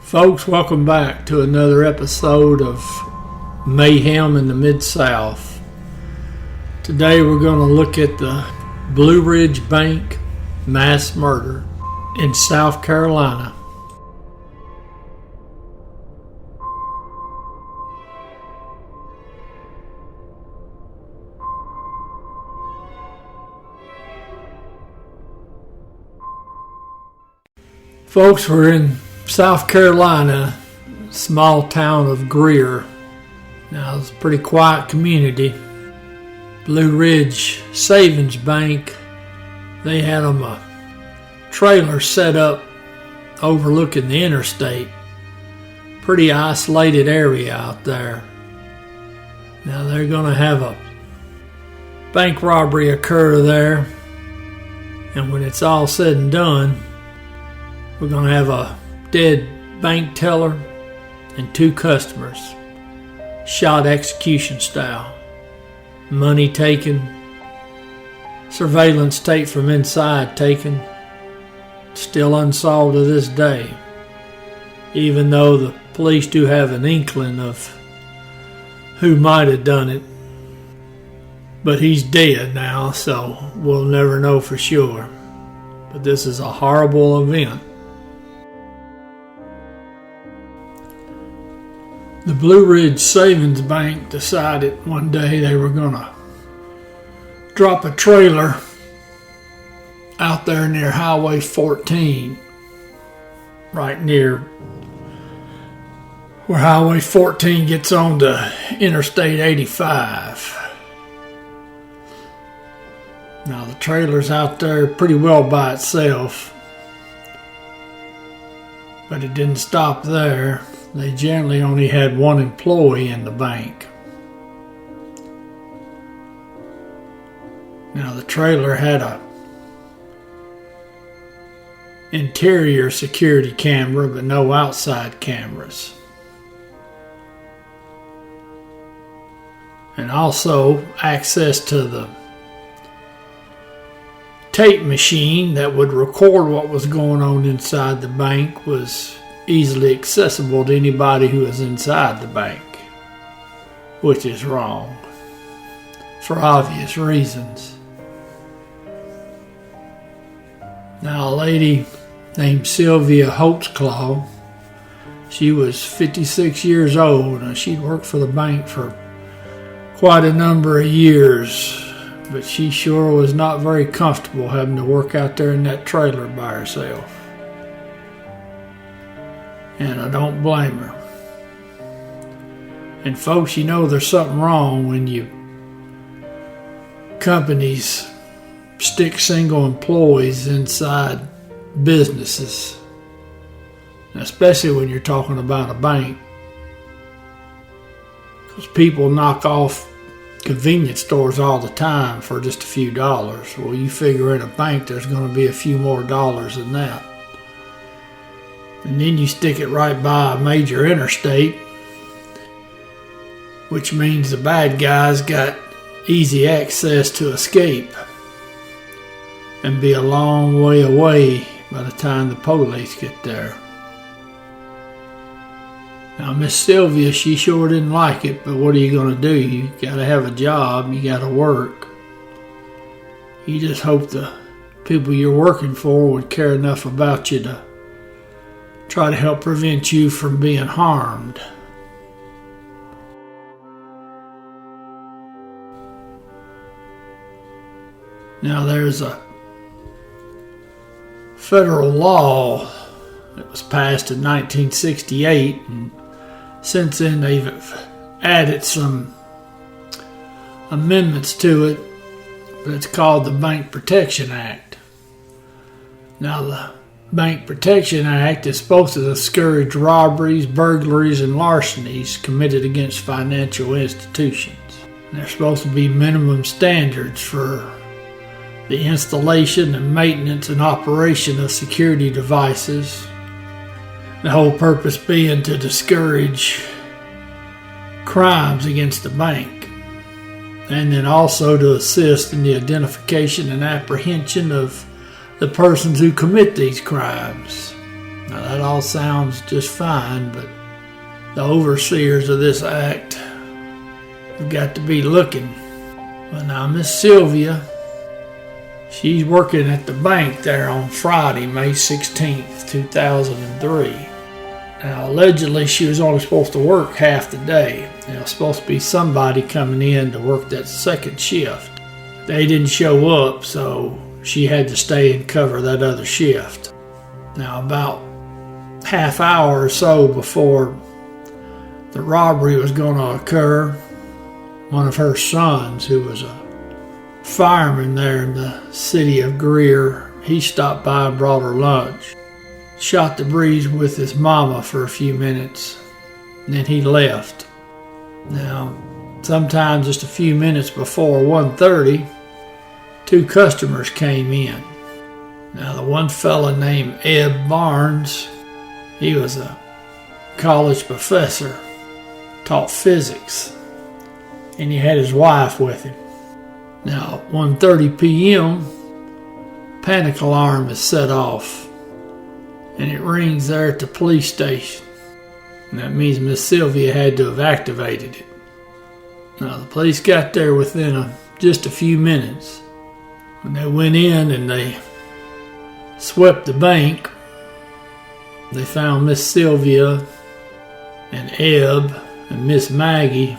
Folks, welcome back to another episode of Mayhem in the Midsouth. Today we're going to look at the Blue Ridge Bank mass murder in South Carolina. Folks, we're in South Carolina, small town of Greer. Now, it's a pretty quiet community. Blue Ridge Savings Bank, they had them a trailer set up overlooking the interstate. Pretty isolated area out there. Now, they're going to have a bank robbery occur there. And when it's all said and done, we're going to have a dead bank teller and two customers, shot execution style. Money taken, surveillance tape from inside taken, still unsolved to this day, even though the police do have an inkling of who might have done it. But he's dead now, so we'll never know for sure. But this is a horrible event. The Blue Ridge Savings Bank decided one day they were going to drop a trailer out there near Highway 14, right near where Highway 14 gets on to Interstate 85. Now the trailer's out there pretty well by itself, but it didn't stop there. They generally only had one employee in the bank. Now the trailer had a interior security camera, but no outside cameras. And also access to the tape machine that would record what was going on inside the bank was easily accessible to anybody who is inside the bank, which is wrong for obvious reasons. Now, a lady named Sylvia Holtzclaw, she was 56 years old and she'd worked for the bank for quite a number of years, but she sure was not very comfortable having to work out there in that trailer by herself. And I don't blame her. And folks, you know there's something wrong when companies stick single employees inside businesses, especially when you're talking about a bank, because people knock off convenience stores all the time for just a few dollars. Well, you figure in a bank there's going to be a few more dollars than that. And then you stick it right by a major interstate, which means the bad guys got easy access to escape and be a long way away by the time the police get there. Now, Miss Sylvia, she sure didn't like it, but what are you going to do? You got to have a job, you got to work. You just hope the people you're working for would care enough about you to try to help prevent you from being harmed. Now, there's a federal law that was passed in 1968, and since then they've added some amendments to it, but it's called the Bank Protection Act. Now, the Bank Protection Act is supposed to discourage robberies, burglaries, and larcenies committed against financial institutions. And there's supposed to be minimum standards for the installation and maintenance and operation of security devices. The whole purpose being to discourage crimes against the bank, and then also to assist in the identification and apprehension of the persons who commit these crimes. Now that all sounds just fine, but the overseers of this act have got to be looking. Well, now Miss Sylvia, she's working at the bank there on Friday, May 16th, 2003. Now, allegedly, she was only supposed to work half the day. There was supposed to be somebody coming in to work that second shift. They didn't show up, so she had to stay and cover that other shift. Now, about half hour or so before the robbery was going to occur, one of her sons, who was a fireman there in the city of Greer, he stopped by and brought her lunch. Shot the breeze with his mama for a few minutes, and then he left. Now, sometime just a few minutes before 1:30, two customers came in. Now, the one fella named Ed Barnes, he was a college professor, taught physics, and he had his wife with him. Now, 1:30 p.m., panic alarm is set off, and it rings there at the police station. And that means Miss Sylvia had to have activated it. Now, the police got there within just a few minutes. When they went in and they swept the bank, they found Miss Sylvia and Eb and Miss Maggie.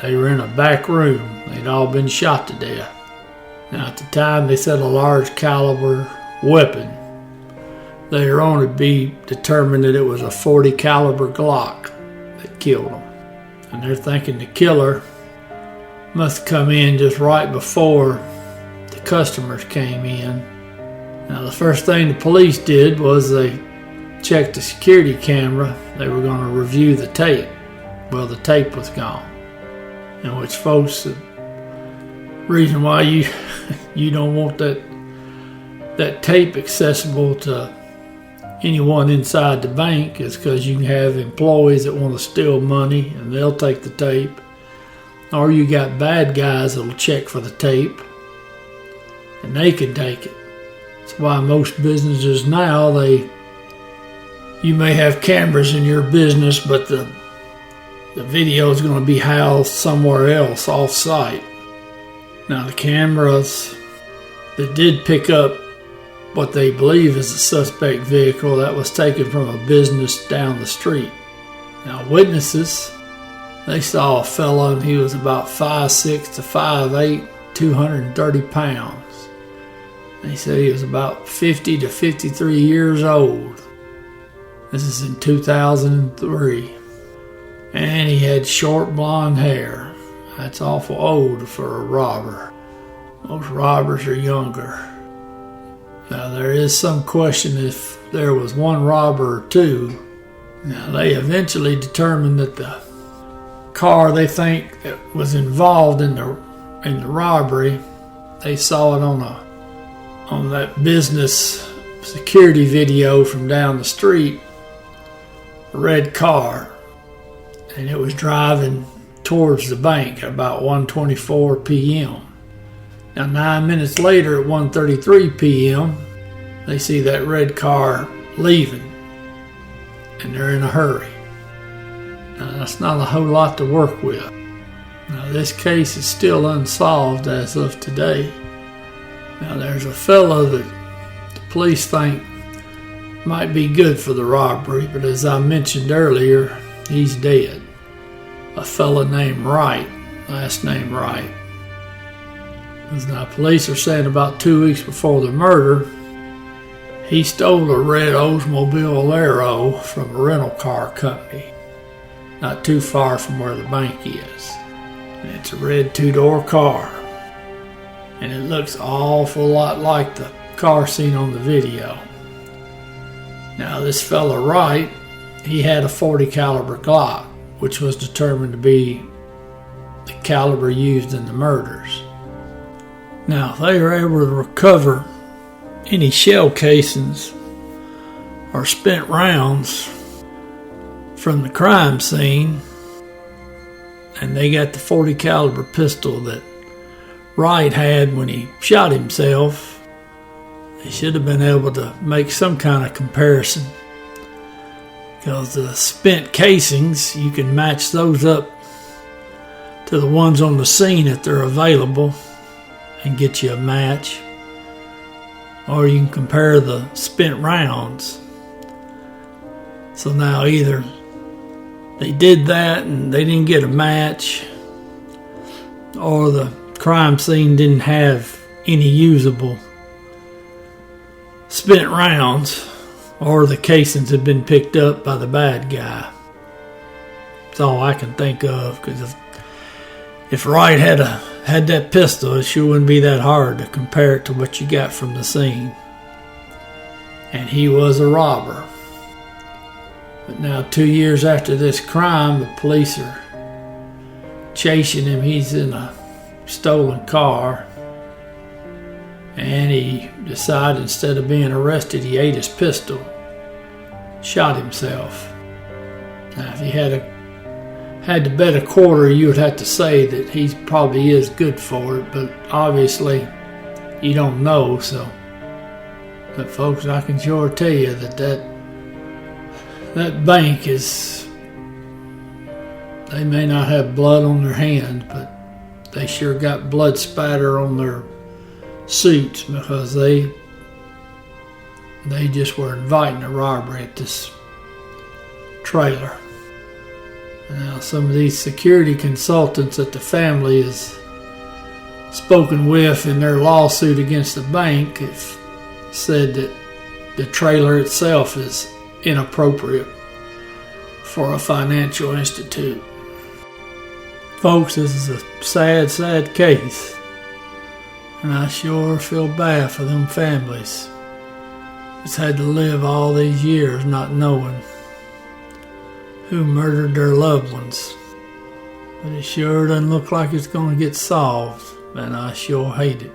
They were in a back room. They'd all been shot to death. Now, at the time, they said a large caliber weapon. Later on, it'd be determined that it was a .40 caliber Glock that killed them. And they're thinking the killer must come in just right before the customers came in. Now, the first thing the police did was they checked the security camera. They were going to review the tape. Well, the tape was gone. In which, folks, the reason why you don't want that tape accessible to anyone inside the bank is because you can have employees that want to steal money and they'll take the tape, or you got bad guys that'll check for the tape and they can take it. That's why most businesses now, you may have cameras in your business, but the video is going to be housed somewhere else off site. Now, the cameras that did pick up what they believe is a suspect vehicle that was taken from a business down the street. Now, witnesses, they saw a fellow, and he was about 5'6" to 5'8", 230 pounds. They said he was about 50 to 53 years old. This is in 2003. And he had short blonde hair. That's awful old for a robber. Most robbers are younger. Now, there is some question if there was one robber or two. Now, they eventually determined that the car they think that was involved in the robbery, they saw it on that business security video from down the street, a red car, and it was driving towards the bank at about 1:24 p.m. Now, 9 minutes later at 1:33 p.m., they see that red car leaving, and they're in a hurry. Now, that's not a whole lot to work with. Now, this case is still unsolved as of today. Now, there's a fellow that the police think might be good for the robbery, but as I mentioned earlier, he's dead. A fellow named Wright, last name Wright. Now, police are saying about 2 weeks before the murder, he stole a red Oldsmobile Alero from a rental car company, not too far from where the bank is. And it's a red two-door car, and it looks an awful lot like the car seen on the video. Now, this fella Wright, he had a .40 caliber Glock, which was determined to be the caliber used in the murders. Now, if they were able to recover any shell casings or spent rounds from the crime scene, and they got the .40 caliber pistol that Wright had when he shot himself, they should have been able to make some kind of comparison because the spent casings, you can match those up to the ones on the scene if they're available and get you a match. Or you can compare the spent rounds. So now either they did that and they didn't get a match, or the crime scene didn't have any usable spent rounds, or the casings had been picked up by the bad guy. That's all I can think of, because if Wright had that pistol, it sure wouldn't be that hard to compare it to what you got from the scene. And he was a robber. But now 2 years after this crime, the police are chasing him. He's in a stolen car. And he decided, instead of being arrested, he ate his pistol, shot himself. Now, if he had to bet a quarter, you would have to say that he probably is good for it, but obviously you don't know. So, but folks, I can sure tell you that bank is, they may not have blood on their hands, but they sure got blood spatter on their suits, because they just were inviting a robbery at this trailer. Now, some of these security consultants that the family has spoken with in their lawsuit against the bank have said that the trailer itself is inappropriate for a financial institute. Folks, this is a sad, sad case, and I sure feel bad for them families that's had to live all these years not knowing who murdered their loved ones. But it sure doesn't look like it's going to get solved, and I sure hate it.